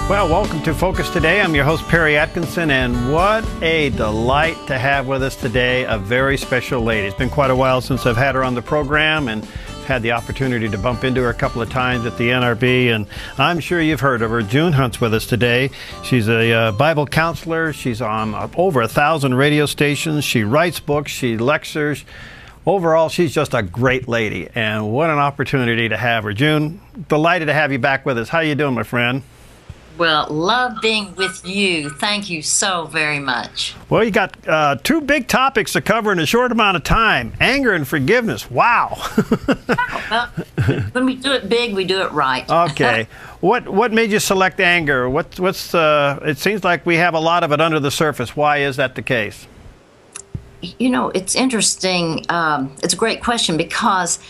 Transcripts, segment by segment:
Well, welcome to Focus Today. I'm your host, Perry Atkinson, and what a delight to have with us today a very special lady. It's been quite a while since I've had her on the program, and had the opportunity to bump into her a couple of times at the NRB, and I'm sure you've heard of her. June Hunt's with us today. She's a Bible counselor. She's on over 1,000 radio stations. She writes books. She lectures. Overall, she's just a great lady, and what an opportunity to have her. June, delighted to have you back with us. How you doing, my friend? Well, love being with you. Thank you so very much. Well, you got two big topics to cover in a short amount of time. Anger and forgiveness. Wow. Well, when we do it big, we do it right. Okay. What made you select anger? It seems like we have a lot of it under the surface. Why is that the case? You know, it's interesting. It's a great question because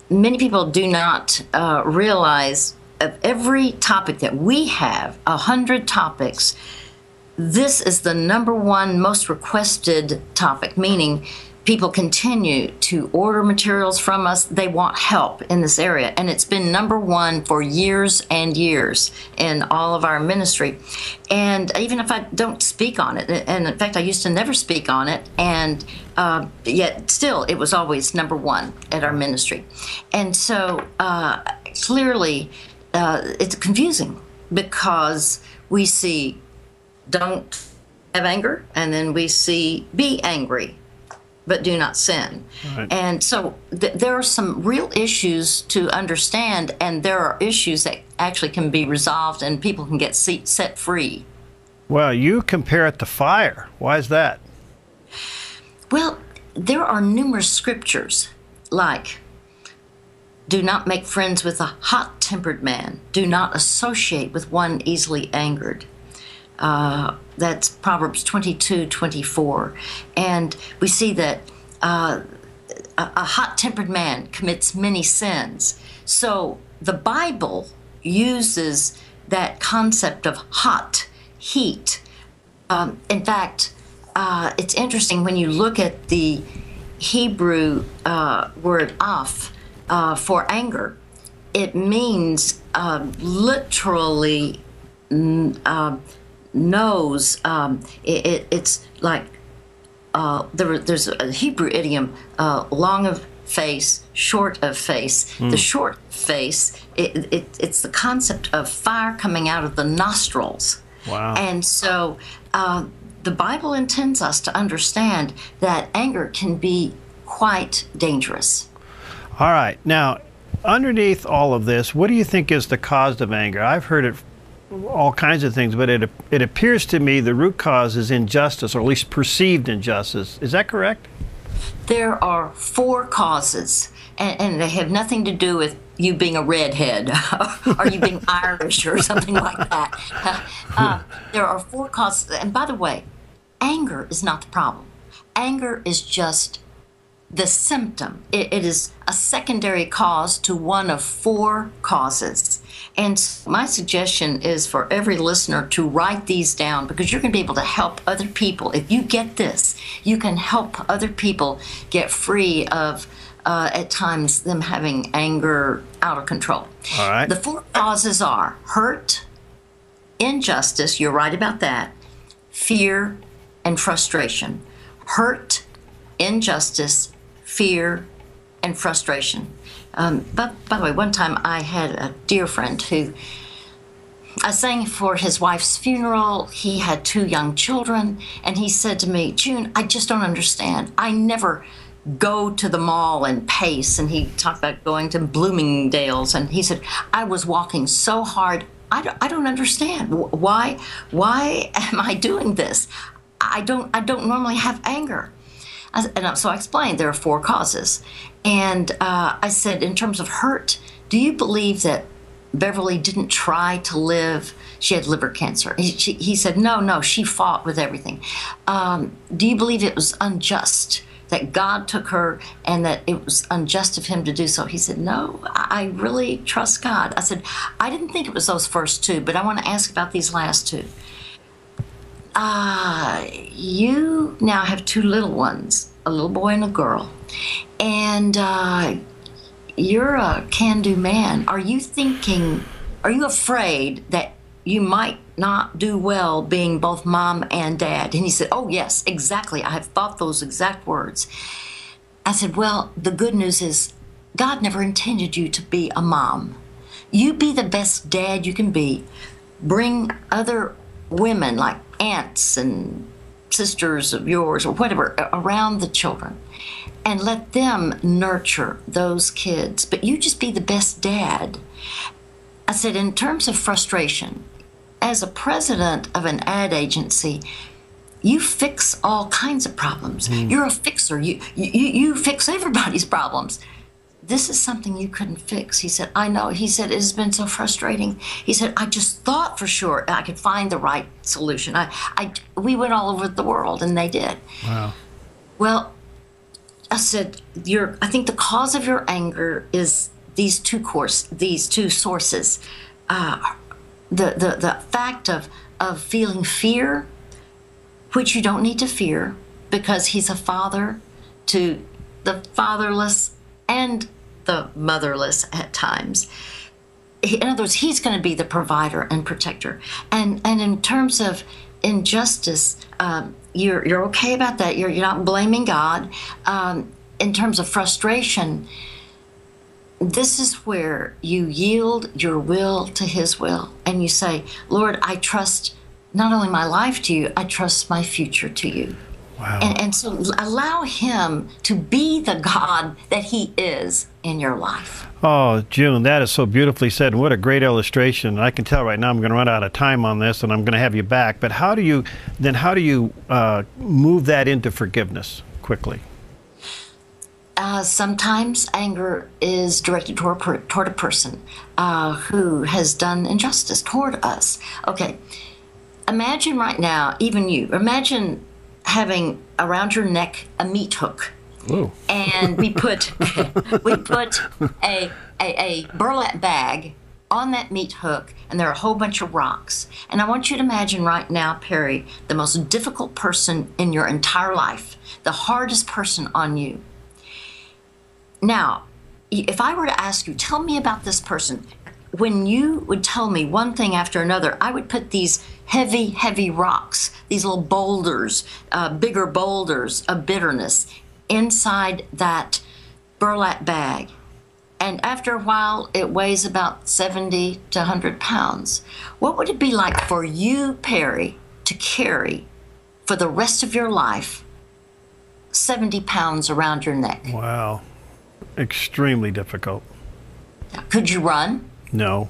many people do not realize of every topic that we have, 100 topics, this is the #1 most requested topic, meaning people continue to order materials from us. They want help in this area, and it's been #1 for years and years in all of our ministry. And even if I don't speak on it, and in fact I used to never speak on it, and yet still it was always #1 at our ministry. And so clearly it's confusing because we see don't have anger, and then we see be angry but do not sin. Right. And so there are some real issues to understand, and there are issues that actually can be resolved and people can get set free. Well, you compare it to fire. Why is that? Well, there are numerous scriptures like, do not make friends with a hot-tempered man. Do not associate with one easily angered. That's Proverbs 22:24. And we see that a hot-tempered man commits many sins. So the Bible uses that concept of hot, heat. In fact, it's interesting when you look at the Hebrew word af, for anger, it means literally nose. It's like there's a Hebrew idiom, long of face, short of face. The short face, it's the concept of fire coming out of the nostrils. Wow. And so the Bible intends us to understand that anger can be quite dangerous. All right. Now, underneath all of this, what do you think is the cause of anger? I've heard it all kinds of things, but it appears to me the root cause is injustice, or at least perceived injustice. Is that correct? There are 4 causes, and they have nothing to do with you being a redhead or you being Irish or something like that. There are 4 causes. And by the way, anger is not the problem. Anger is just the symptom. It is a secondary cause to one of 4 causes. And my suggestion is for every listener to write these down, because you're going to be able to help other people. If you get this, you can help other people get free of, at times, them having anger out of control. All right. The 4 causes are hurt, injustice, you're right about that, fear, and frustration. Hurt, injustice, fear, and frustration. But by the way, one time I had a dear friend who I sang for his wife's funeral. He had 2 young children, and he said to me, June, I just don't understand. I never go to the mall and pace. And he talked about going to Bloomingdale's, and he said, I was walking so hard. I don't understand. Why am I doing this? I don't normally have anger. So I explained there are 4 causes. And I said, in terms of hurt, do you believe that Beverly didn't try to live? She had liver cancer. He said, no, she fought with everything. Do you believe it was unjust that God took her and that it was unjust of him to do so? He said, no, I really trust God. I said, I didn't think it was those first 2, but I want to ask about these last 2. You now have 2 little ones, a little boy and a girl, and you're a can-do man. Are you afraid that you might not do well being both mom and dad? And he said, oh, yes, exactly. I have thought those exact words. I said, well, the good news is God never intended you to be a mom. You be the best dad you can be. Bring other women like aunts and sisters of yours or whatever around the children and let them nurture those kids. But you just be the best dad. I said, in terms of frustration, as a president of an ad agency, you fix all kinds of problems. You're a fixer. You fix everybody's problems. This is something you couldn't fix. He said, I know. He said, it has been so frustrating. He said, I just thought for sure I could find the right solution. We went all over the world, and they did. Wow. Well, I said, I think the cause of your anger is these two sources. The fact of feeling fear, which you don't need to fear, because he's a father to the fatherless and the motherless at times. In other words, he's going to be the provider and protector. And in terms of injustice, you're okay about that. You're not blaming God. In terms of frustration, this is where you yield your will to his will. And you say, Lord, I trust not only my life to you, I trust my future to you. Wow. And so allow him to be the God that he is in your life. Oh, June, that is so beautifully said. And what a great illustration. I can tell right now I'm going to run out of time on this, and I'm going to have you back. But how do you move that into forgiveness quickly? Sometimes anger is directed toward a person who has done injustice toward us. Okay, imagine right now, even you, imagine having around your neck a meat hook. Ooh. And we put a burlap bag on that meat hook, and there are a whole bunch of rocks. And I want you to imagine right now, Perry, the most difficult person in your entire life, the hardest person on you. Now, if I were to ask you, tell me about this person, when you would tell me one thing after another, I would put these heavy, heavy rocks, these little boulders, bigger boulders of bitterness inside that burlap bag. And after a while, it weighs about 70 to 100 pounds. What would it be like for you, Perry, to carry for the rest of your life 70 pounds around your neck? Wow. Extremely difficult. Could you run? No.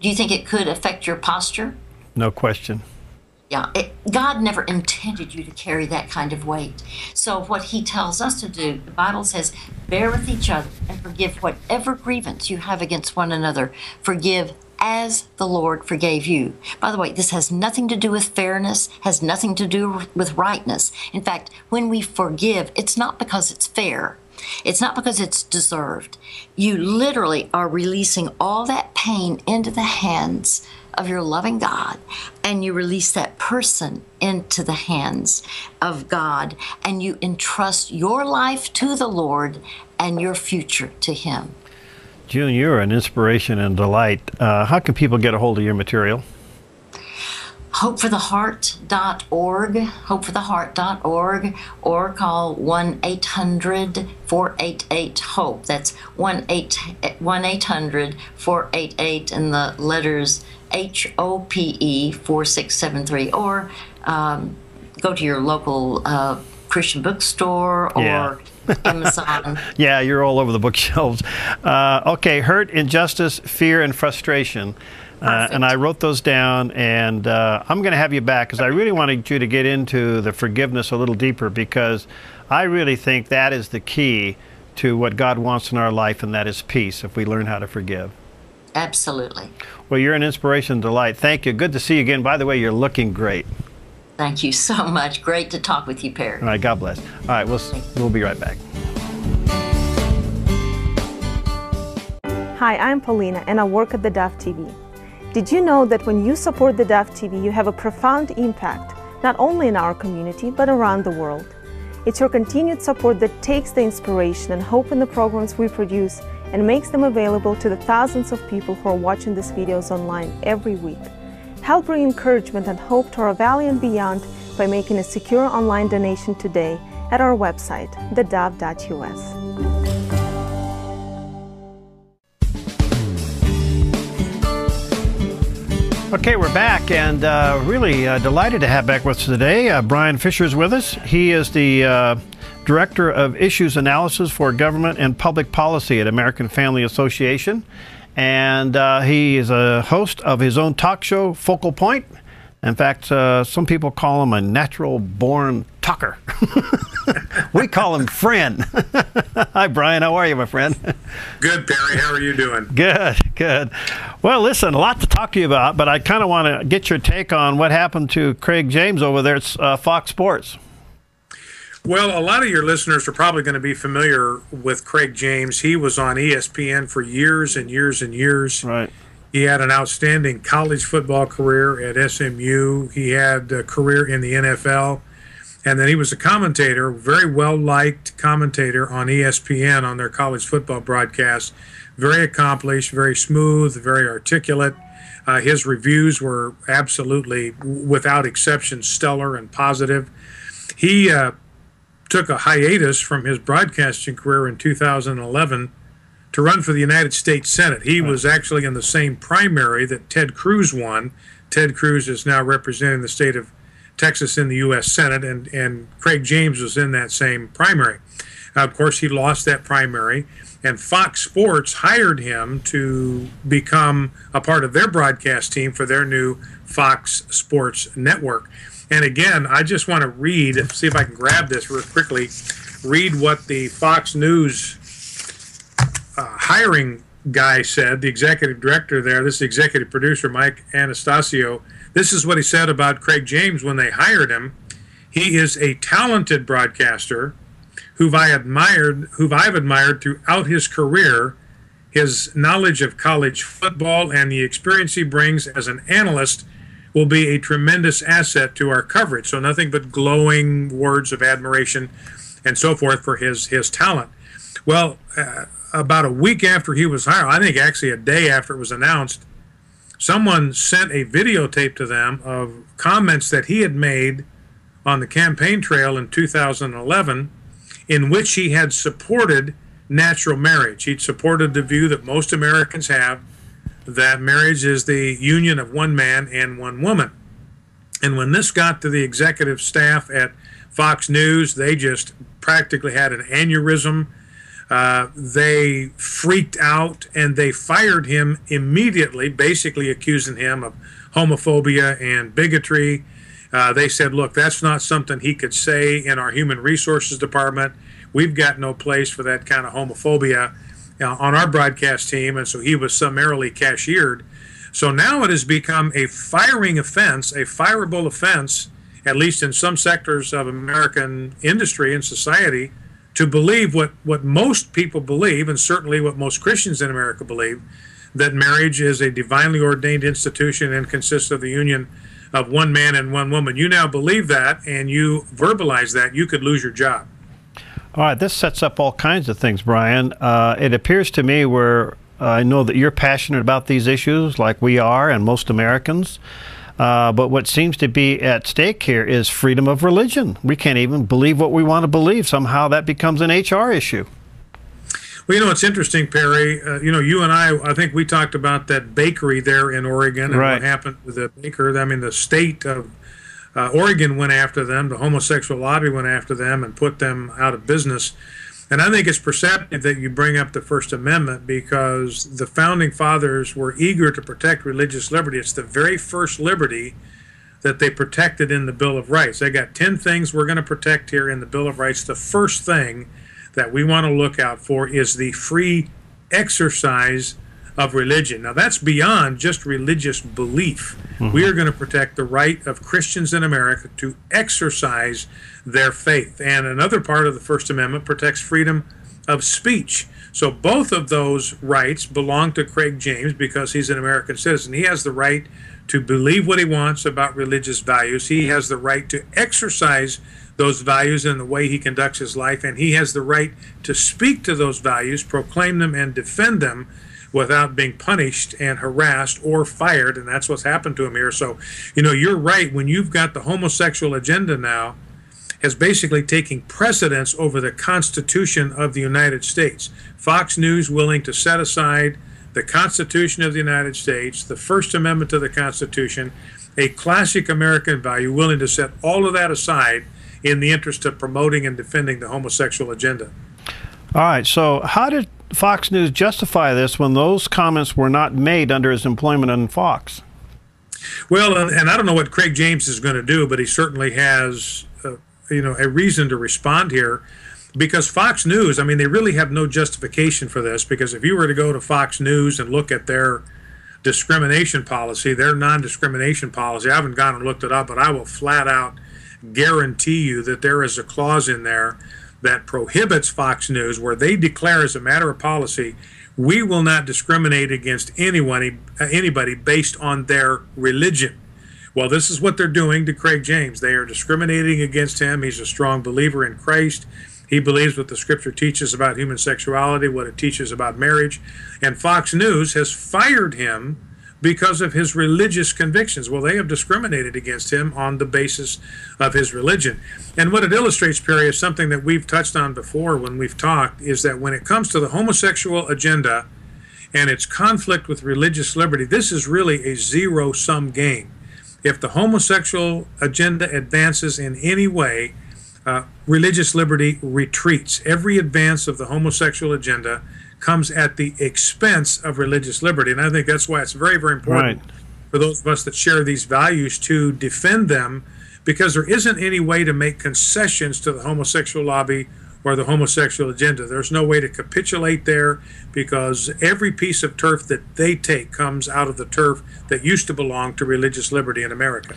Do you think it could affect your posture? No question. Yeah, God never intended you to carry that kind of weight. So what he tells us to do, the Bible says, bear with each other and forgive whatever grievance you have against one another. Forgive as the Lord forgave you. By the way, this has nothing to do with fairness, has nothing to do with rightness. In fact, when we forgive, it's not because it's fair. It's not because it's deserved. You literally are releasing all that pain into the hands of your loving God, and you release that person into the hands of God, and you entrust your life to the Lord and your future to him. June, you're an inspiration and delight. How can people get a hold of your material? hopefortheheart.org, hopefortheheart.org, or call 1-800-488-HOPE. That's 1-800-488 and the letters HOPE 4673, or go to your local Christian bookstore or Amazon. Yeah, you're all over the bookshelves. Okay, hurt, injustice, fear, and frustration. And I wrote those down, and I'm going to have you back because I really wanted you to get into the forgiveness a little deeper, because I really think that is the key to what God wants in our life, and that is peace, if we learn how to forgive. Absolutely. Well, you're an inspiration and delight. Thank you. Good to see you again. By the way, you're looking great. Thank you so much. Great to talk with you, Perry. All right, God bless. All right, we'll be right back. Hi, I'm Paulina, and I work at theDove TV. Did you know that when you support theDove TV, you have a profound impact, not only in our community, but around the world? It's your continued support that takes the inspiration and hope in the programs we produce and makes them available to the thousands of people who are watching these videos online every week. Help bring encouragement and hope to our valley and beyond by making a secure online donation today at our website, theDove.us. Okay, we're back, and really delighted to have back with us today. Brian Fisher is with us. He is the Director of Issues Analysis for Government and Public Policy at American Family Association. And he is a host of his own talk show, Focal Point. In fact, some people call him a natural-born talker. We call him friend. Hi, Brian. How are you, my friend? Good, Perry. How are you doing? Good, good. Well, listen, a lot to talk to you about, but I kind of want to get your take on what happened to Craig James over there at Fox Sports. Well, a lot of your listeners are probably going to be familiar with Craig James. He was on ESPN for years and years and years. Right. He had an outstanding college football career at SMU. He had a career in the NFL. And then he was a commentator, very well-liked commentator on ESPN on their college football broadcast. Very accomplished, very smooth, very articulate. His reviews were absolutely, without exception, stellar and positive. He took a hiatus from his broadcasting career in 2011 to run for the United States Senate. He was actually in the same primary that Ted Cruz won. Ted Cruz is now representing the state of Texas in the U.S. Senate, and Craig James was in that same primary. Of course, he lost that primary, and Fox Sports hired him to become a part of their broadcast team for their new Fox Sports network. And again, I just want to read, see if I can grab this real quickly, read what the Fox News hiring guy said, the executive director there. This is executive producer Mike Anastasio. This is what he said about Craig James when they hired him. He is a talented broadcaster who I've admired throughout his career. His knowledge of college football and the experience he brings as an analyst will be a tremendous asset to our coverage. So nothing but glowing words of admiration and so forth for his talent. Well, about a week after he was hired, I think actually a day after it was announced, someone sent a videotape to them of comments that he had made on the campaign trail in 2011 in which he had supported natural marriage. He'd supported the view that most Americans have, that marriage is the union of one man and one woman. And when this got to the executive staff at Fox News, they just practically had an aneurysm. They freaked out and they fired him immediately, basically accusing him of homophobia and bigotry. They said, look, that's not something he could say in our human resources department. We've got no place for that kind of homophobia on our broadcast team, and so he was summarily cashiered. So now it has become a firing offense, a fireable offense, at least in some sectors of American industry and society, to believe what most people believe, and certainly what most Christians in America believe, that marriage is a divinely ordained institution and consists of the union of one man and one woman. You now believe that, and you verbalize that, you could lose your job. All right, this sets up all kinds of things, Brian. It appears to me where I know that you're passionate about these issues like we are and most Americans. But what seems to be at stake here is freedom of religion. We can't even believe what we want to believe. Somehow that becomes an HR issue. Well, you know, it's interesting, Perry. You and I think we talked about that bakery there in Oregon and what happened to the baker. I mean, the state of Oregon went after them. The homosexual lobby went after them and put them out of business. And I think it's perceptive that you bring up the First Amendment because the Founding Fathers were eager to protect religious liberty. It's the very first liberty that they protected in the Bill of Rights. They got 10 things we're going to protect here in the Bill of Rights. The first thing that we want to look out for is the free exercise of religion. Now, that's beyond just religious belief. Mm-hmm. We are going to protect the right of Christians in America to exercise their faith. And another part of the First Amendment protects freedom of speech. So both of those rights belong to Craig James because he's an American citizen. He has the right to believe what he wants about religious values. He has the right to exercise those values in the way he conducts his life, and he has the right to speak to those values, proclaim them, and defend them without being punished and harassed or fired, and that's what's happened to him here. So, you know, you're right. When you've got the homosexual agenda now as basically taking precedence over the Constitution of the United States, Fox News willing to set aside the Constitution of the United States, the First Amendment to the Constitution, a classic American value, willing to set all of that aside in the interest of promoting and defending the homosexual agenda. All right, so how did Fox News justify this when those comments were not made under his employment on Fox? Well, and I don't know what Craig James is going to do, but he certainly has, you know, a reason to respond here, because Fox News, I mean, they really have no justification for this, because if you were to go to Fox News and look at their discrimination policy, their non-discrimination policy, I haven't gone and looked it up, but I will flat out guarantee you that there is a clause in there that prohibits Fox News, where they declare as a matter of policy, we will not discriminate against anybody based on their religion. Well, this is what they're doing to Craig James. They are discriminating against him. He's a strong believer in Christ. He believes what the Scripture teaches about human sexuality, what it teaches about marriage. And Fox News has fired him because of his religious convictions. Well, they have discriminated against him on the basis of his religion. And what it illustrates, Perry, is something that we've touched on before when we've talked, is that when it comes to the homosexual agenda and its conflict with religious liberty, this is really a zero-sum game. If the homosexual agenda advances in any way, religious liberty retreats. Every advance of the homosexual agenda comes at the expense of religious liberty. And I think that's why it's very, very important for those of us that share these values to defend them, because there isn't any way to make concessions to the homosexual lobby or the homosexual agenda. There's no way to capitulate there, because every piece of turf that they take comes out of the turf that used to belong to religious liberty in America.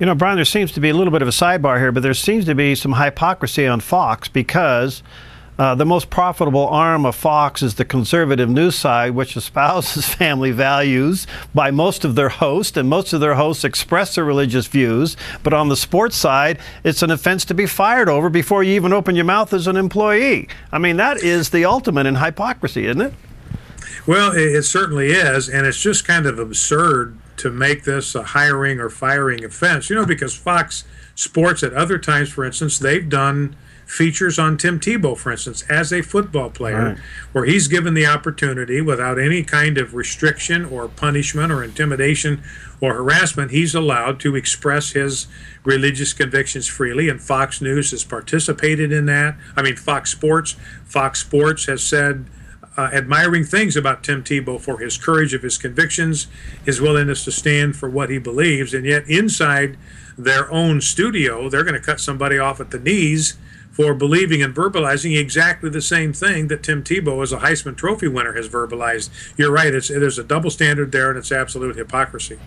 You know, Brian, there seems to be a little bit of a sidebar here, but there seems to be some hypocrisy on Fox, because the most profitable arm of Fox is the conservative news side, which espouses family values by most of their hosts, and most of their hosts express their religious views. But on the sports side, it's an offense to be fired over before you even open your mouth as an employee. I mean, that is the ultimate in hypocrisy, isn't it? Well, it certainly is, and it's just kind of absurd to make this a hiring or firing offense, you know, because Fox Sports at other times, for instance, they've done features on Tim Tebow, for instance, as a football player, where he's given the opportunity without any kind of restriction or punishment or intimidation or harassment. He's allowed to express his religious convictions freely, and Fox News has participated in that. I mean, Fox Sports has said admiring things about Tim Tebow for his courage of his convictions, his willingness to stand for what he believes, and yet inside their own studio, they're going to cut somebody off at the knees for believing and verbalizing exactly the same thing that Tim Tebow, as a Heisman Trophy winner, has verbalized. You're right, there's a double standard there, and it's absolute hypocrisy.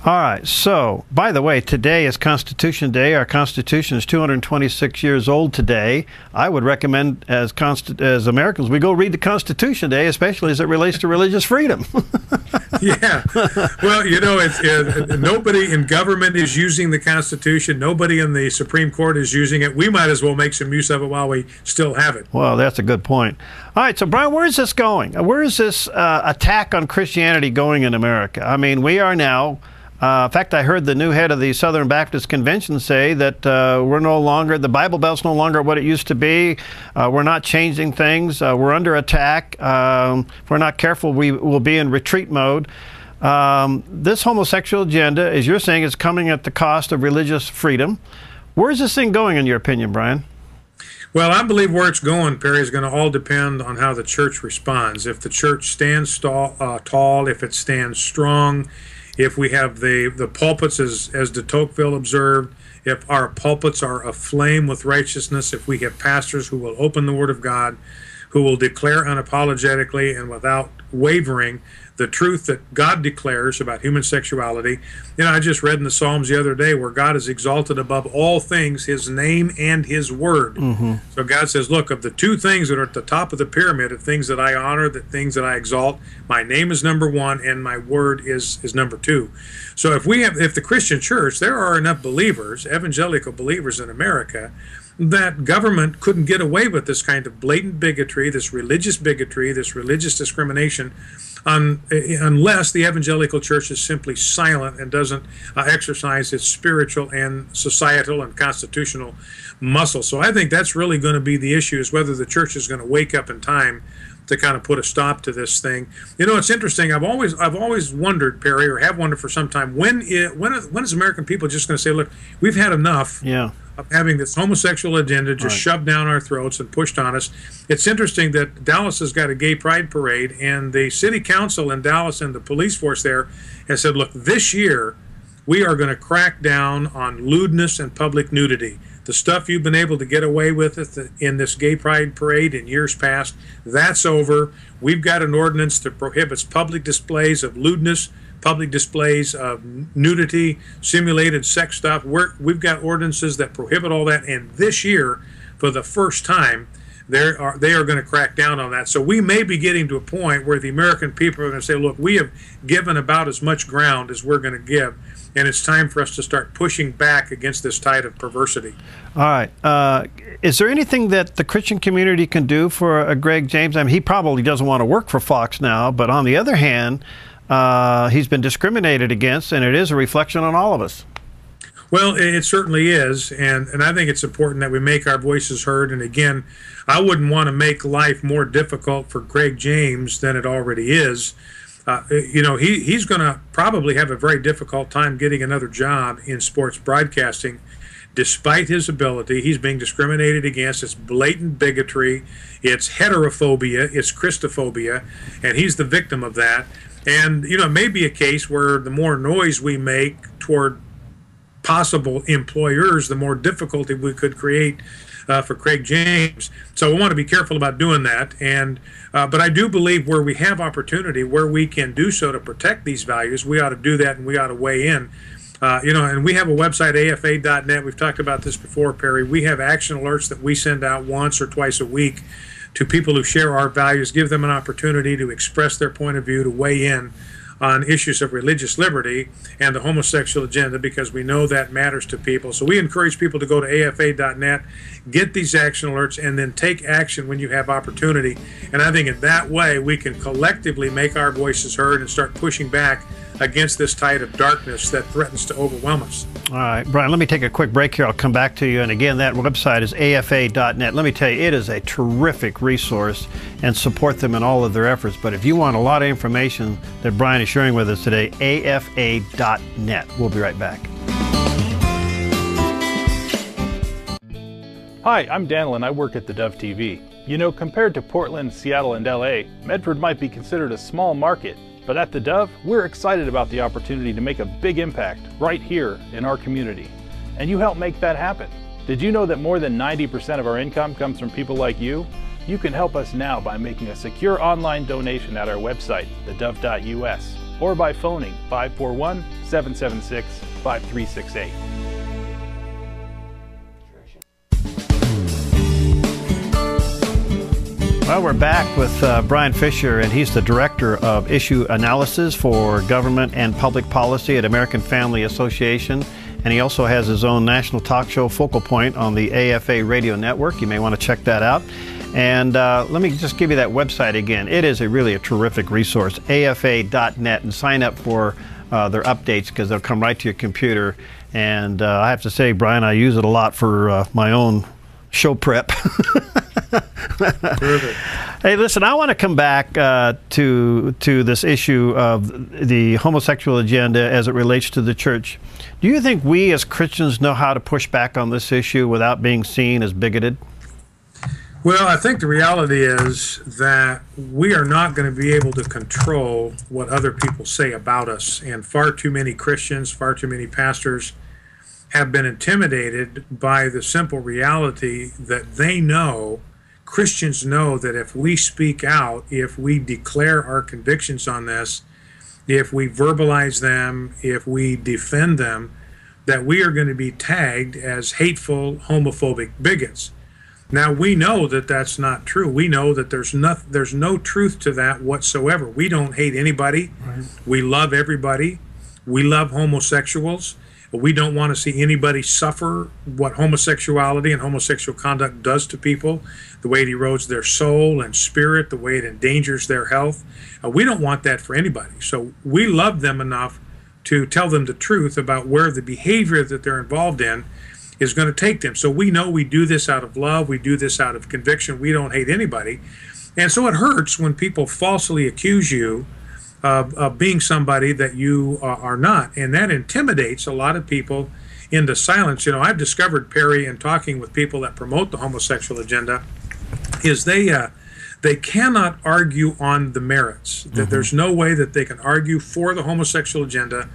All right, so, by the way, today is Constitution Day. Our Constitution is 226 years old today. I would recommend, as Americans, we go read the Constitution Day, especially as it relates to religious freedom. Yeah. Well, you know, nobody in government is using the Constitution. Nobody in the Supreme Court is using it. We might as well make some use of it while we still have it. Well, that's a good point. All right, so, Brian, where is this going? Where is this attack on Christianity going in America? I mean, we are now... in fact, I heard the new head of the Southern Baptist Convention say that we're no longer, the Bible Belt's no longer what it used to be. We're not changing things. We're under attack. If we're not careful, we will be in retreat mode. This homosexual agenda, as you're saying, is coming at the cost of religious freedom. Where is this thing going, in your opinion, Brian? Well, I believe where it's going, Perry, is going to all depend on how the church responds. If the church stands tall, if it stands strong, if we have the pulpits, as de Tocqueville observed, if our pulpits are aflame with righteousness, if we have pastors who will open the Word of God, who will declare unapologetically and without wavering the truth that God declares about human sexuality. You know, I just read in the Psalms the other day where God is exalted above all things, His name and His word. So God says, look, of the two things that are at the top of the pyramid, of things that I honor, the things that I exalt, my name is number one and my word is number two. So if the Christian church, there are enough believers, evangelical believers in America, that government couldn't get away with this kind of blatant bigotry, this religious discrimination unless the evangelical church is simply silent and doesn't exercise its spiritual and societal and constitutional muscle. So I think that's really going to be the issue, is whether the church is going to wake up in time to kind of put a stop to this thing. You know, it's interesting. I've always wondered, Perry, or have wondered for some time, when is American people just going to say, look, we've had enough of having this homosexual agenda just shoved down our throats and pushed on us. It's interesting that Dallas has got a gay pride parade, and the city council in Dallas and the police force there has said, look, this year we are going to crack down on lewdness and public nudity. The stuff you've been able to get away with in this gay pride parade in years past, that's over. We've got an ordinance that prohibits public displays of lewdness, public displays of nudity, simulated sex stuff. We've got ordinances that prohibit all that, and this year, for the first time, they are going to crack down on that. So we may be getting to a point where the American people are going to say, look, we have given about as much ground as we're going to give, and it's time for us to start pushing back against this tide of perversity. All right. Is there anything that the Christian community can do for Greg James? I mean, he probably doesn't want to work for Fox now, but on the other hand, he's been discriminated against, and it is a reflection on all of us. Well, it certainly is, and I think it's important that we make our voices heard. And again, I wouldn't want to make life more difficult for Greg James than it already is. You know, he's going to probably have a very difficult time getting another job in sports broadcasting. Despite his ability, he's being discriminated against. It's blatant bigotry, it's heterophobia, it's Christophobia, and he's the victim of that. And, you know, it may be a case where the more noise we make toward possible employers, the more difficulty we could create for Craig James. So we want to be careful about doing that. And but I do believe where we have opportunity, where we can do so to protect these values, we ought to do that, and we ought to weigh in. You know, and we have a website, afa.net. We've talked about this before, Perry. We have action alerts that we send out once or twice a week to people who share our values, give them an opportunity to express their point of view, to weigh in on issues of religious liberty and the homosexual agenda, because we know that matters to people. So we encourage people to go to afa.net, get these action alerts, and then take action when you have opportunity. And I think in that way we can collectively make our voices heard and start pushing back against this tide of darkness that threatens to overwhelm us. All right, Brian, let me take a quick break here. I'll come back to you. And again, that website is afa.net. Let me tell you, it is a terrific resource, and support them in all of their efforts. But if you want a lot of information that Brian is sharing with us today, afa.net. We'll be right back. Hi, I'm Daniel, and I work at theDove TV. You know, compared to Portland, Seattle, and LA, Medford might be considered a small market. But at theDove, we're excited about the opportunity to make a big impact right here in our community. And you help make that happen. Did you know that more than 90% of our income comes from people like you? You can help us now by making a secure online donation at our website, thedove.us, or by phoning 541-776-5368. Well, we're back with Brian Fisher, and he's the Director of Issue Analysis for Government and Public Policy at American Family Association. And he also has his own national talk show, Focal Point, on the AFA radio network. You may want to check that out. And let me just give you that website again. It is really a terrific resource, afa.net, and sign up for their updates, because they'll come right to your computer. And I have to say, Brian, I use it a lot for my own show prep. Perfect. Hey, listen, I want to come back to this issue of the homosexual agenda as it relates to the church. Do you think we as Christians know how to push back on this issue without being seen as bigoted? Well, I think the reality is that we are not going to be able to control what other people say about us. And far too many Christians, far too many pastors have been intimidated by the simple reality that they know, Christians know, that if we speak out, if we declare our convictions on this, if we verbalize them, if we defend them, that we are going to be tagged as hateful, homophobic bigots. Now, we know that that's not true. We know that there's no truth to that whatsoever. We don't hate anybody. Right. We love everybody. We love homosexuals. We don't want to see anybody suffer what homosexuality and homosexual conduct does to people, the way it erodes their soul and spirit, the way it endangers their health. We don't want that for anybody. So we love them enough to tell them the truth about where the behavior that they're involved in is going to take them. So we know we do this out of love. We do this out of conviction. We don't hate anybody. And so it hurts when people falsely accuse you of being somebody that you are not. And that intimidates a lot of people into silence. You know, I've discovered, Perry, in talking with people that promote the homosexual agenda, is they cannot argue on the merits. That there's no way that they can argue for the homosexual agenda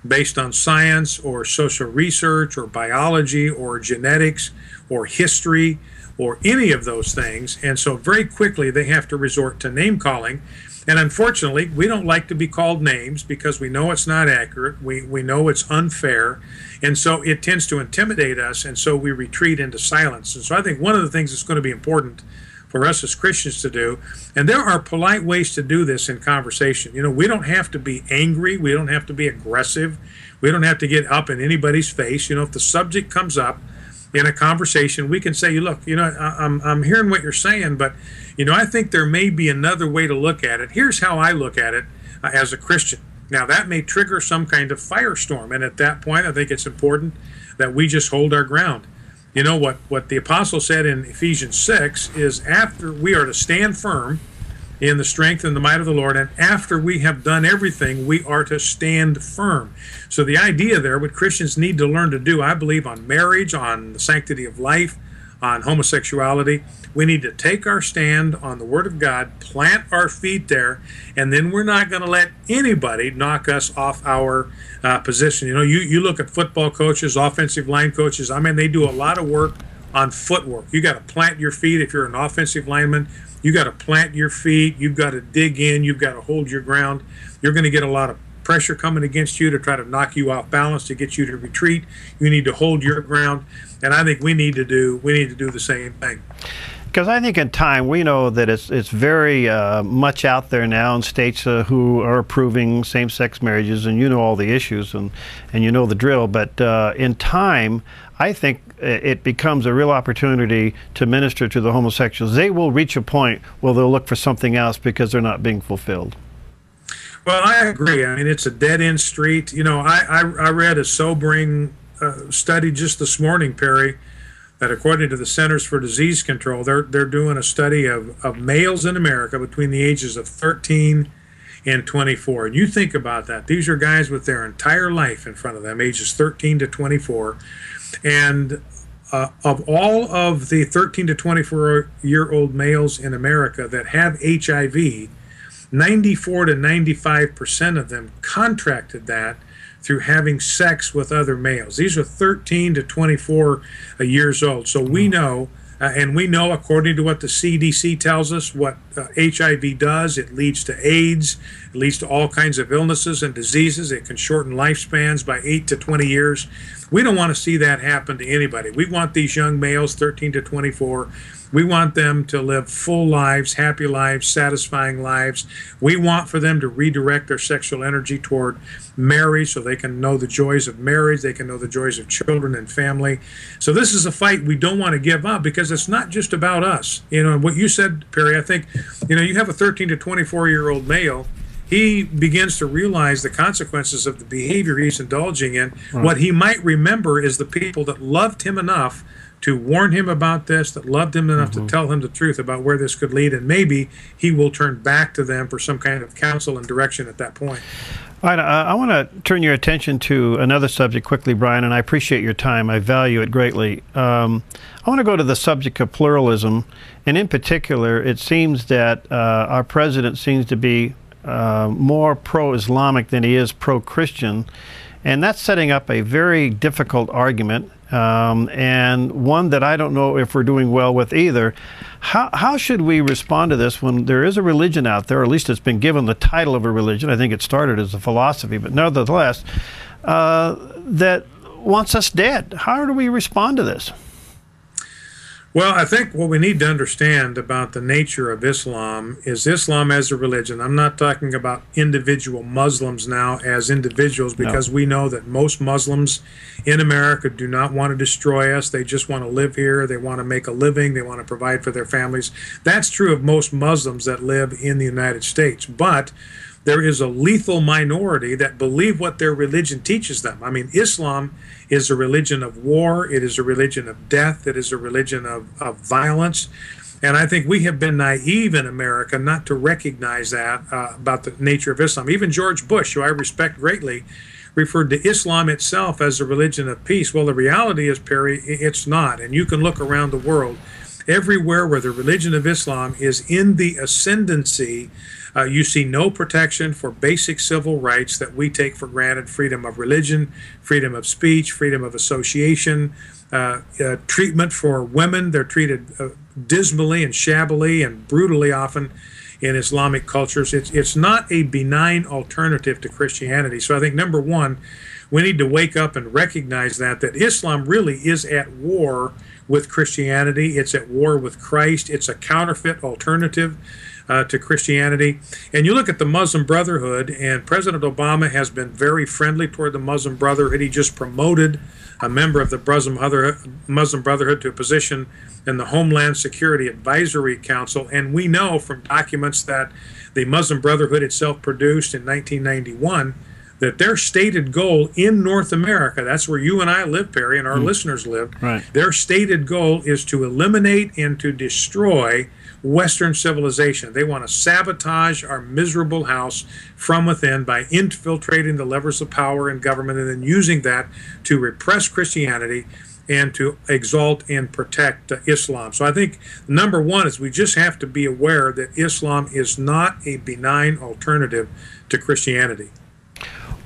based on science or social research or biology or genetics or history or any of those things. And so very quickly they have to resort to name calling. And unfortunately, we don't like to be called names because we know it's not accurate. We know it's unfair. And so it tends to intimidate us. And so we retreat into silence. And so I think one of the things that's going to be important for us as Christians to do, and there are polite ways to do this in conversation. You know, we don't have to be angry. We don't have to be aggressive. We don't have to get up in anybody's face. You know, if the subject comes up in a conversation, we can say, look, you know, I'm hearing what you're saying, but, you know, I think there may be another way to look at it. Here's how I look at it as a Christian. Now, that may trigger some kind of firestorm, and at that point, I think it's important that we just hold our ground. You know, what the apostle said in Ephesians 6 is after we are to stand firm in the strength and the might of the Lord, and after we have done everything, we are to stand firm. So the idea there, what Christians need to learn to do, I believe, on marriage, on the sanctity of life, on homosexuality, we need to take our stand on the Word of God, plant our feet there, and then we're not going to let anybody knock us off our position. You know, you look at football coaches, offensive line coaches, I mean, they do a lot of work on footwork. You got to plant your feet if you're an offensive lineman. You got to plant your feet. You've got to dig in. You've got to hold your ground. You're going to get a lot of pressure coming against you to try to knock you off balance, to get you to retreat. You need to hold your ground, and I think we need to do the same thing. Because I think in time, we know that it's very much out there now in states who are approving same-sex marriages, and you know all the issues and you know the drill. But in time, I think it becomes a real opportunity to minister to the homosexuals. They will reach a point where they'll look for something else because they're not being fulfilled. Well, I agree. I mean, it's a dead-end street. You know, I read a sobering study just this morning, Perry, that according to the Centers for Disease Control, they're doing a study of males in America between the ages of 13 and 24. And you think about that. These are guys with their entire life in front of them, ages 13 to 24. And of all of the 13 to 24-year-old males in America that have HIV, 94 to 95% of them contracted that through having sex with other males. These are 13 to 24 years old. So we know, and we know according to what the CDC tells us, what HIV does. It leads to AIDS. It leads to all kinds of illnesses and diseases. It can shorten lifespans by 8 to 20 years. We don't want to see that happen to anybody. We want these young males, 13 to 24, we want them to live full lives, happy lives, satisfying lives. We want for them to redirect their sexual energy toward marriage so they can know the joys of marriage, they can know the joys of children and family. So this is a fight we don't want to give up because it's not just about us. You know, what you said, Perry, I think, you know, you have a 13 to 24-year-old male. He begins to realize the consequences of the behavior he's indulging in. Right. What he might remember is the people that loved him enough to warn him about this, that loved him enough to tell him the truth about where this could lead, and maybe he will turn back to them for some kind of counsel and direction at that point. All right, I want to turn your attention to another subject quickly, Brian, and I appreciate your time. I value it greatly. I want to go to the subject of pluralism, and in particular, it seems that our president seems to be more pro-Islamic than he is pro-Christian, and that's setting up a very difficult argument, and one that I don't know if we're doing well with either. How should we respond to this when there is a religion out there, or at least it's been given the title of a religion? I think it started as a philosophy, but nevertheless, that wants us dead? How do we respond to this? Well, I think what we need to understand about the nature of Islam is Islam as a religion. I'm not talking about individual Muslims now as individuals, because we know that most Muslims in America do not want to destroy us. They just want to live here. They want to make a living. They want to provide for their families. That's true of most Muslims that live in the United States. But there is a lethal minority that believe what their religion teaches them. I mean, Islam is a religion of war. It is a religion of death. It is a religion of violence. And I think we have been naive in America not to recognize that about the nature of Islam. Even George Bush, who I respect greatly, referred to Islam itself as a religion of peace. Well, the reality is, Perry, it's not. And you can look around the world. Everywhere where the religion of Islam is in the ascendancy, you see no protection for basic civil rights that we take for granted: freedom of religion, freedom of speech, freedom of association, treatment for women. They're treated dismally and shabbily and brutally often in Islamic cultures. It's not a benign alternative to Christianity. So I think, number one, we need to wake up and recognize that Islam really is at war with Christianity. It's at war with Christ. It's a counterfeit alternative to Christianity. And you look at the Muslim Brotherhood, and President Obama has been very friendly toward the Muslim Brotherhood. He just promoted a member of the Muslim Brotherhood to a position in the Homeland Security Advisory Council. And we know from documents that the Muslim Brotherhood itself produced in 1991 that their stated goal in North America, that's where you and I live, Perry, and our listeners live, right, their stated goal is to eliminate and to destroy Western civilization. They want to sabotage our miserable house from within by infiltrating the levers of power in government and then using that to repress Christianity and to exalt and protect Islam. So I think number one is we just have to be aware that Islam is not a benign alternative to Christianity.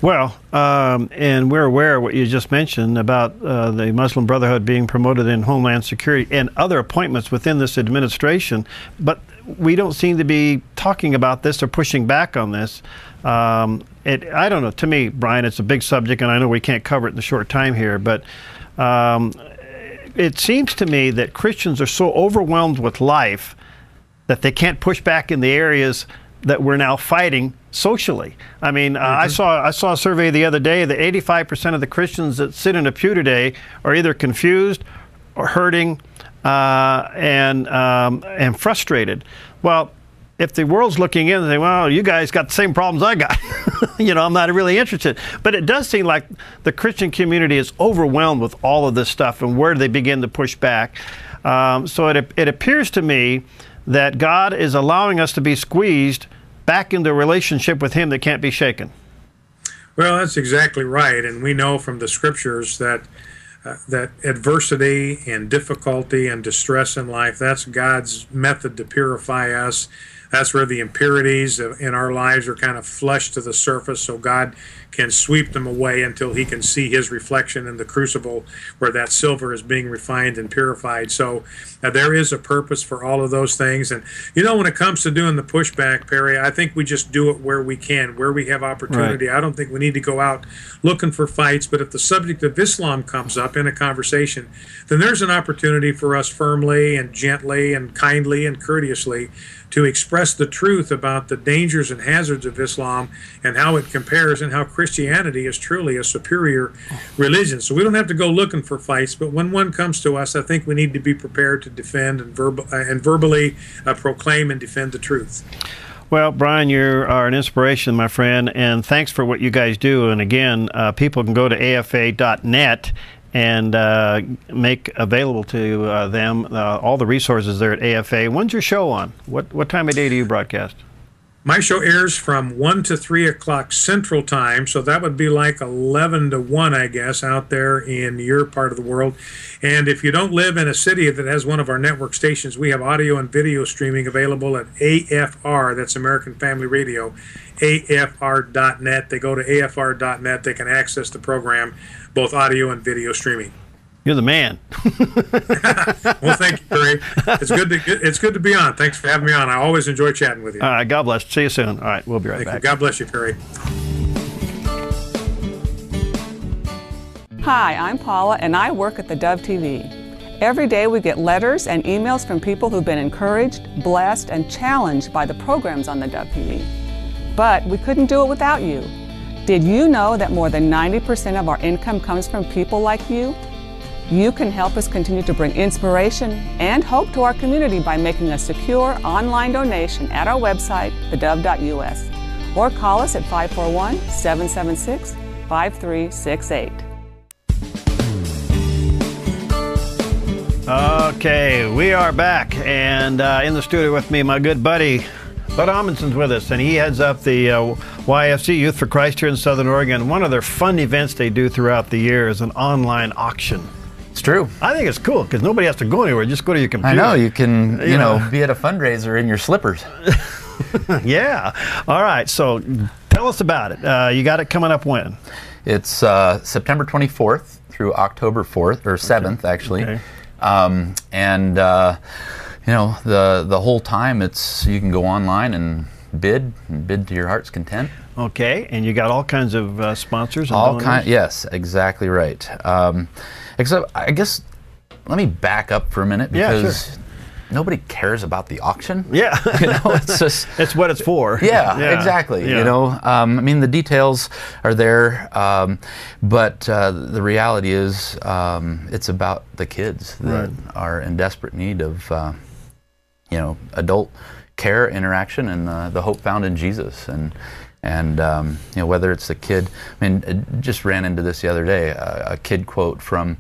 Well, and we're aware of what you just mentioned about the Muslim Brotherhood being promoted in Homeland Security and other appointments within this administration, but we don't seem to be talking about this or pushing back on this. I don't know, to me, Brian, it's a big subject, and I know we can't cover it in the short time here, but it seems to me that Christians are so overwhelmed with life that they can't push back in the areas that we're now fighting socially. I mean, I saw a survey the other day that 85% of the Christians that sit in a pew today are either confused or hurting and frustrated. Well, if the world's looking in and say, well, you guys got the same problems I got, you know, I'm not really interested. But it does seem like the Christian community is overwhelmed with all of this stuff, and where do they begin to push back? So it appears to me that God is allowing us to be squeezed back into a relationship with Him that can't be shaken. Well, that's exactly right. And we know from the scriptures that that adversity and difficulty and distress in life, that's God's method to purify us. That's where the impurities in our lives are kind of flushed to the surface, so God can sweep them away until He can see His reflection in the crucible where that silver is being refined and purified. So there is a purpose for all of those things. And, you know, when it comes to doing the pushback, Perry, I think we just do it where we can, where we have opportunity. Right. I don't think we need to go out looking for fights, but if the subject of Islam comes up in a conversation, then there's an opportunity for us firmly and gently and kindly and courteously to express the truth about the dangers and hazards of Islam and how it compares and how Christianity is truly a superior religion. So we don't have to go looking for fights, but when one comes to us, I think we need to be prepared to defend and verbally proclaim and defend the truth. Well, Brian, you are an inspiration, my friend, and thanks for what you guys do. And again, people can go to afa.net and make available to them all the resources there at AFA. When's your show on? What time of day do you broadcast? My show airs from 1 to 3 o'clock Central Time, so that would be like 11 to 1, I guess, out there in your part of the world. And if you don't live in a city that has one of our network stations, we have audio and video streaming available at AFR, that's American Family Radio, AFR.net. They go to AFR.net, they can access the program, both audio and video streaming. You're the man. Well, thank you, Perry. It's good to be on. Thanks for having me on. I always enjoy chatting with you. All right, God bless. See you soon. All right, we'll be right back. You. God bless you, Perry. Hi, I'm Paula, and I work at theDove TV. Every day we get letters and emails from people who've been encouraged, blessed, and challenged by the programs on the Dove TV. But we couldn't do it without you. Did you know that more than 90% of our income comes from people like you? You can help us continue to bring inspiration and hope to our community by making a secure online donation at our website, thedove.us, or call us at 541-776-5368. Okay, we are back, and in the studio with me, my good buddy, Bud Amundsen's with us, and he heads up the YFC, Youth for Christ, here in Southern Oregon. One of their fun events they do throughout the year is an online auction. It's true. I think it's cool because nobody has to go anywhere. Just go to your computer. I know. You can, you know, be at a fundraiser in your slippers. Yeah. All right. So tell us about it. You got it coming up when? It's September 24th through October 4th, or 7th, actually. Okay. And you know, the whole time you can go online and bid to your heart's content. Okay. And you got all kinds of sponsors. And yes, exactly right. Except, I guess, let me back up for a minute because nobody cares about the auction. Yeah. You know, it's just... It's what it's for. Yeah, exactly. Yeah. You know, I mean, the details are there, but the reality is it's about the kids that are in desperate need of, you know, adult care, interaction, and the hope found in Jesus. And you know, whether it's the kid, I mean, I just ran into this the other day, a kid quote from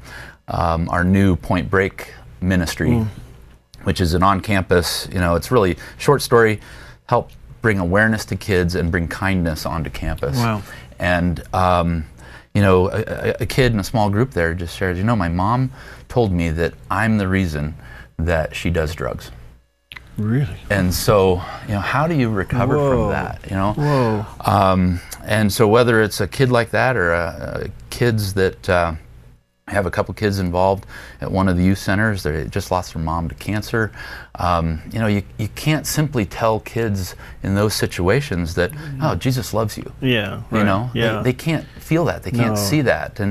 our new Point Break ministry, which is an on-campus, you know, it's really short story, help bring awareness to kids and bring kindness onto campus. Wow. And, you know, a kid in a small group there just shares, you know, my mom told me that I'm the reason that she does drugs. Really? And so, you know, how do you recover from that, you know? Whoa. And so whether it's a kid like that or kids that have a couple kids involved at one of the youth centers, they just lost their mom to cancer, you know, you can't simply tell kids in those situations that, oh, Jesus loves you. Yeah. Right. You know? Yeah. They can't feel that. They can't see that.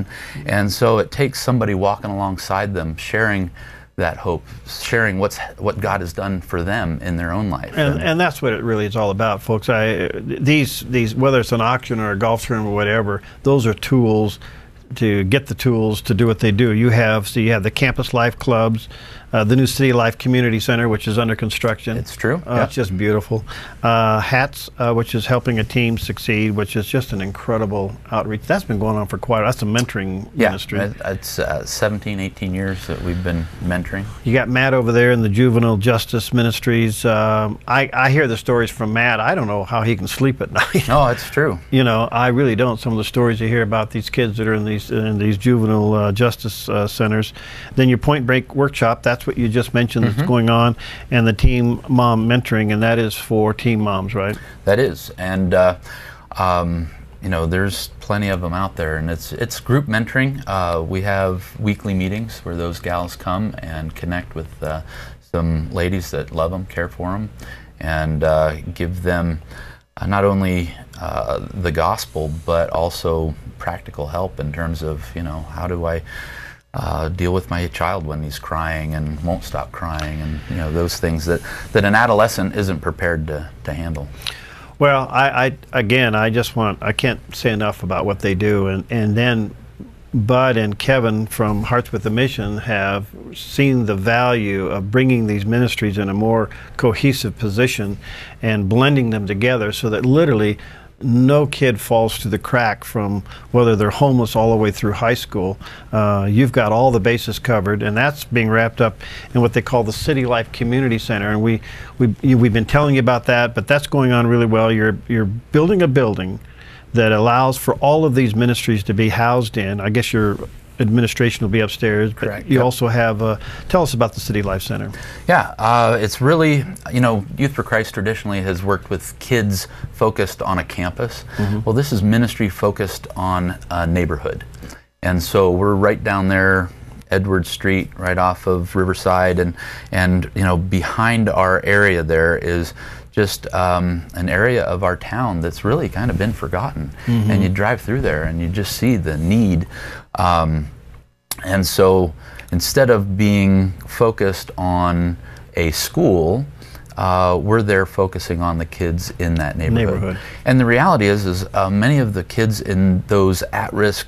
And so it takes somebody walking alongside them, sharing that hope, sharing what God has done for them in their own life. And that's what it really is all about, folks. These whether it's an auction or a golf tournament or whatever, those are tools to get the tools to do what they do. You have the Campus Life Clubs, the new City Life Community Center, which is under construction. It's true. It's just beautiful. HATS, which is helping a team succeed, which is just an incredible outreach. That's been going on for quite a while. That's a mentoring ministry. It's 17, 18 years that we've been mentoring. You got Matt over there in the Juvenile Justice Ministries. I hear the stories from Matt. I don't know how he can sleep at night. No, it's true. You know, I really don't. Some of the stories you hear about these kids that are in these juvenile justice centers. Then your Point Break workshop, that's what you just mentioned that's going on, and the Teen Mom Mentoring, and that is for teen moms, right? That is, and you know, there's plenty of them out there, and it's group mentoring. We have weekly meetings where those gals come and connect with some ladies that love them, care for them, and give them not only the gospel, but also practical help in terms of, you know, how do I deal with my child when he's crying and won't stop crying, and, you know, those things that an adolescent isn't prepared to handle. Well, I can't say enough about what they do, and then Bud and Kevin from Hearts with a Mission have seen the value of bringing these ministries in a more cohesive position and blending them together so that literally no kid falls through the crack from whether they're homeless all the way through high school. You've got all the bases covered, and that's being wrapped up in what they call the City Life Community Center. And we've been telling you about that, but that's going on really well. You're building a building that allows for all of these ministries to be housed in. I guess your administration will be upstairs. Correct. But you also have, tell us about the City Life Center. Yeah, it's really, you know, Youth for Christ traditionally has worked with kids focused on a campus. Well, this is ministry focused on a neighborhood. And so we're right down there, Edward Street, right off of Riverside, and you know, behind our area there is just an area of our town that's really kind of been forgotten. And you drive through there and you just see the need. And so, instead of being focused on a school, we're there focusing on the kids in that neighborhood. And the reality is many of the kids in those at-risk,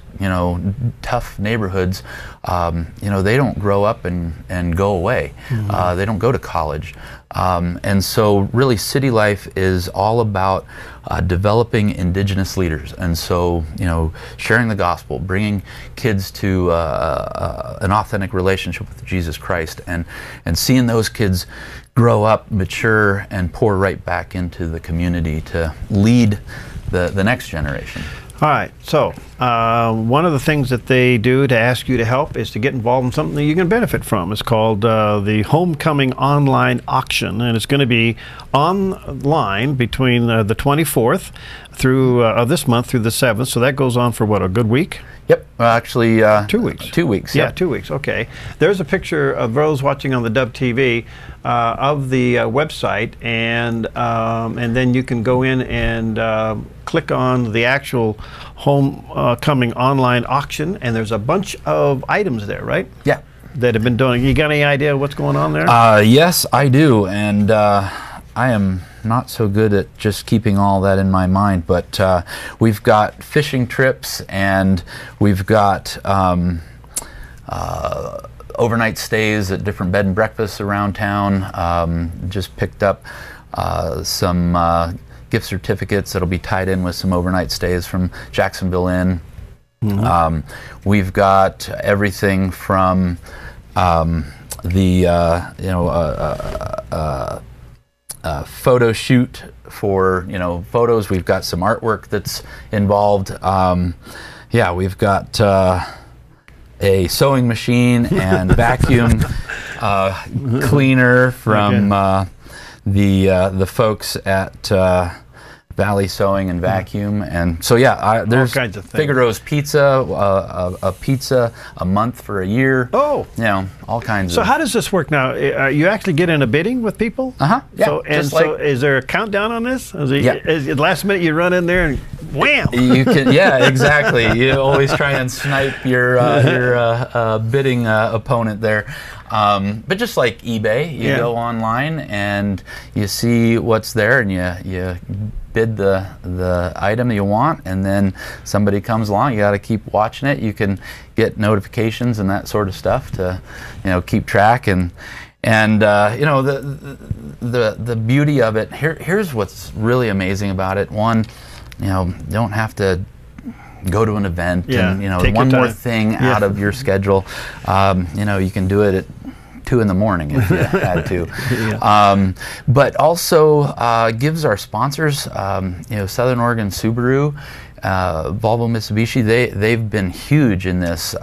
tough neighborhoods, they don't grow up and go away. They don't go to college. And so really city life is all about developing indigenous leaders. And so, sharing the gospel, bringing kids to an authentic relationship with Jesus Christ, and seeing those kids grow up, mature, and pour right back into the community to lead the next generation. All right, so one of the things that they do to ask you to help is to get involved in something that you can benefit from. It's called the Homecoming Online Auction, and it's going to be online between the 24th through of this month through the 7th. So that goes on for what, a good week? Yep, actually 2 weeks. 2 weeks. Yeah, Yep. 2 weeks. Okay. There's a picture of those watching on the Dove TV of the website, and then you can go in and click on the actual Homecoming Online Auction, and there's a bunch of items there, right? Yeah. That have been doing. You got any idea what's going on there? Yes, I do, and I am not so good at just keeping all that in my mind, but we've got fishing trips, and we've got overnight stays at different bed and breakfasts around town. Just picked up some gift certificates that'll be tied in with some overnight stays from Jacksonville Inn. We've got everything from photo shoot for photos. We've got some artwork that's involved. Yeah, we've got a sewing machine and vacuum cleaner from the folks at Valley Sewing and Vacuum, and so yeah, there's kinds of things. Figaro's Pizza, a pizza a month for a year. Oh, all kinds. So how does this work now? You actually get in a bidding with people? Yeah. So is there a countdown on this? Is it last minute you run in there and wham? You can, yeah, exactly. You always try and snipe your bidding opponent there. But just like eBay, you go online and you see what's there, and you bid the item you want, and then somebody comes along. You got to keep watching it. You can get notifications and that sort of stuff to keep track, and the beauty of it. Here's what's really amazing about it. One, don't have to go to an event and one more thing out of your schedule. You can do it at 2 in the morning if you had to. But also gives our sponsors, Southern Oregon Subaru, Volvo Mitsubishi, they've been huge in this.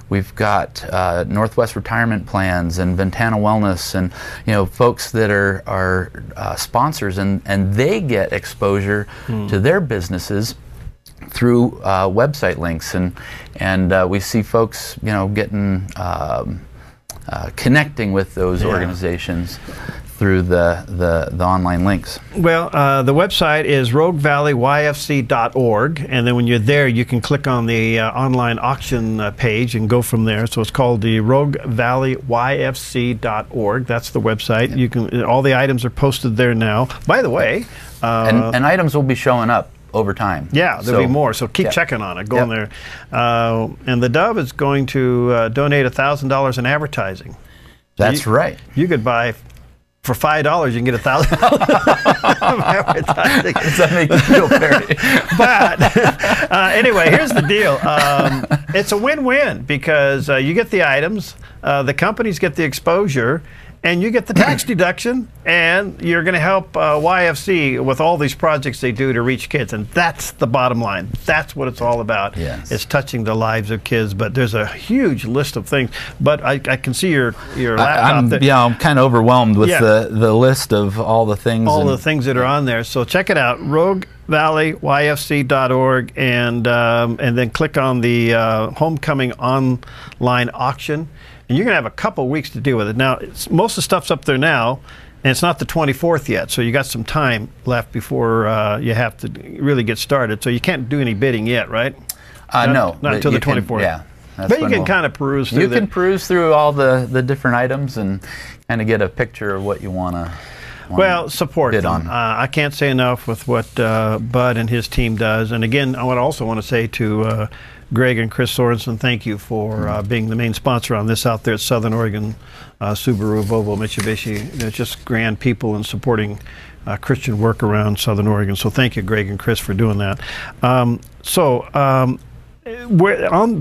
We've got Northwest Retirement Plans and Ventana Wellness, and folks that are sponsors, and they get exposure to their businesses through website links, and we see folks getting connecting with those organizations through the online links. Well, the website is roguevalleyYFC.org, and then when you're there, you can click on the online auction page and go from there. So it's called the roguevalleyYFC.org. That's the website. You can. All the items are posted there now. By the way, and items will be showing up over time. Yeah, there'll be more, so keep checking on it. Go in there. And the Dove is going to donate $1,000 in advertising. That's right. You could buy, for $5, you can get $1,000 of advertising. Does that make you feel Perry? But anyway, here's the deal. It's a win-win because you get the items, the companies get the exposure, and you get the tax deduction, and you're going to help YFC with all these projects they do to reach kids, and that's the bottom line. That's what it's all about. Yes. It's touching the lives of kids, but there's a huge list of things. But I can see your laptop. I'm kind of overwhelmed with the list of all the things. All the things that are on there. So check it out, roguevalleyYFC.org, and then click on the Homecoming Online Auction. And you're going to have a couple weeks to deal with it. Now, most of the stuff's up there now, and it's not the 24th yet, so you got some time left before you have to really get started. So you can't do any bidding yet, right? No. Not until the 24th. But you can kind of peruse through You can peruse through all the different items and kind of get a picture of what you want to well, support them. I can't say enough with what Bud and his team does. And again, I would also want to say to Greg and Chris Sorensen, thank you for being the main sponsor on this out there at Southern Oregon Subaru, Volvo, Mitsubishi. They're just grand people and supporting Christian work around Southern Oregon. So thank you, Greg and Chris, for doing that.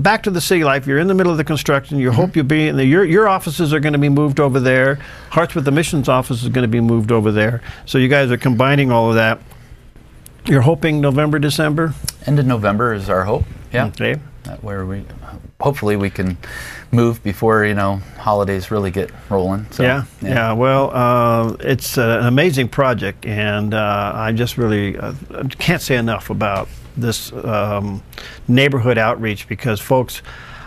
Back to the City Life. You're in the middle of the construction. You hope you'll be in your offices are going to be moved over there. Hearts with the Missions office is going to be moved over there. So you guys are combining all of that. You're hoping November, December? End of November is our hope. Yeah. Okay. Where hopefully we can move before holidays really get rolling. So, yeah. Well, it's an amazing project, and I just really can't say enough about this neighborhood outreach, because folks,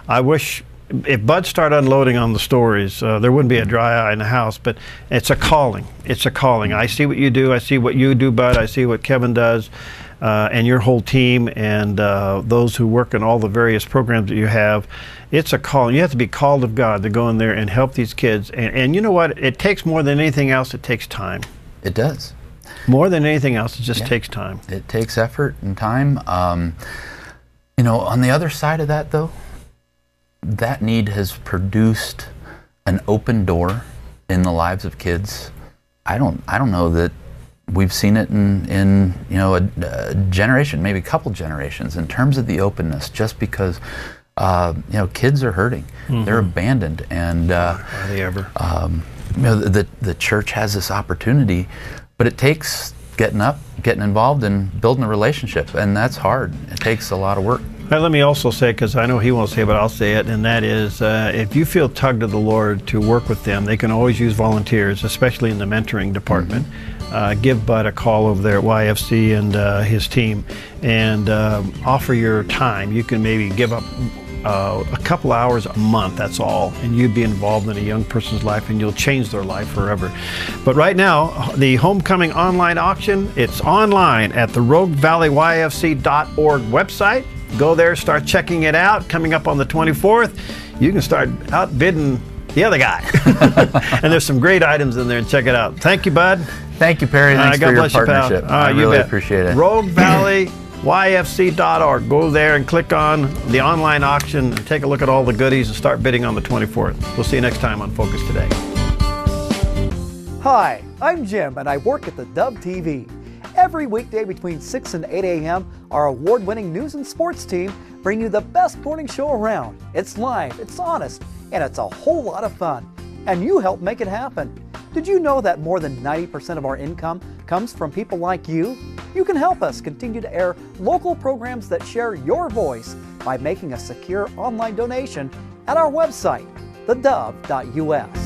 I wish if Bud started unloading on the stories, there wouldn't be a dry eye in the house. But it's a calling. It's a calling. I see what you do. I see what you do, Bud. I see what Kevin does. And your whole team, and those who work in all the various programs that you have. It's a call. You have to be called of God to go in there and help these kids. And you know what? It takes more than anything else. It takes time. It does. More than anything else, it just takes time. It takes effort and time. On the other side of that, though, that need has produced an open door in the lives of kids. I don't know that we've seen it in a generation, maybe a couple generations, in terms of the openness. Just because kids are hurting, they're abandoned, and are they ever? The church has this opportunity, but it takes getting up, getting involved, and building a relationship, and that's hard. It takes a lot of work. Well, let me also say, because I know he won't say it, but I'll say it, and that is, if you feel tugged to the Lord to work with them, they can always use volunteers, especially in the mentoring department. Give Bud a call over there at YFC and his team, and offer your time. You can maybe give up a couple hours a month, that's all, and you'd be involved in a young person's life, and you'll change their life forever. But right now, the Homecoming online auction, it's online at the RogueValleyYFC.org website. Go there, start checking it out. Coming up on the 24th, you can start outbidding the other guy. And there's some great items in there, and check it out. Thank you, Bud. Thank you, Perry. Thanks for your partnership. I really appreciate it. RogueValleyYFC.org. Go there and click on the online auction and take a look at all the goodies and start bidding on the 24th. We'll see you next time on Focus Today. Hi, I'm Jim, and I work at theDove TV. Every weekday between 6 and 8 a.m., our award-winning news and sports team bring you the best morning show around. It's live, it's honest, and it's a whole lot of fun. And you help make it happen. Did you know that more than 90% of our income comes from people like you? You can help us continue to air local programs that share your voice by making a secure online donation at our website, thedove.us.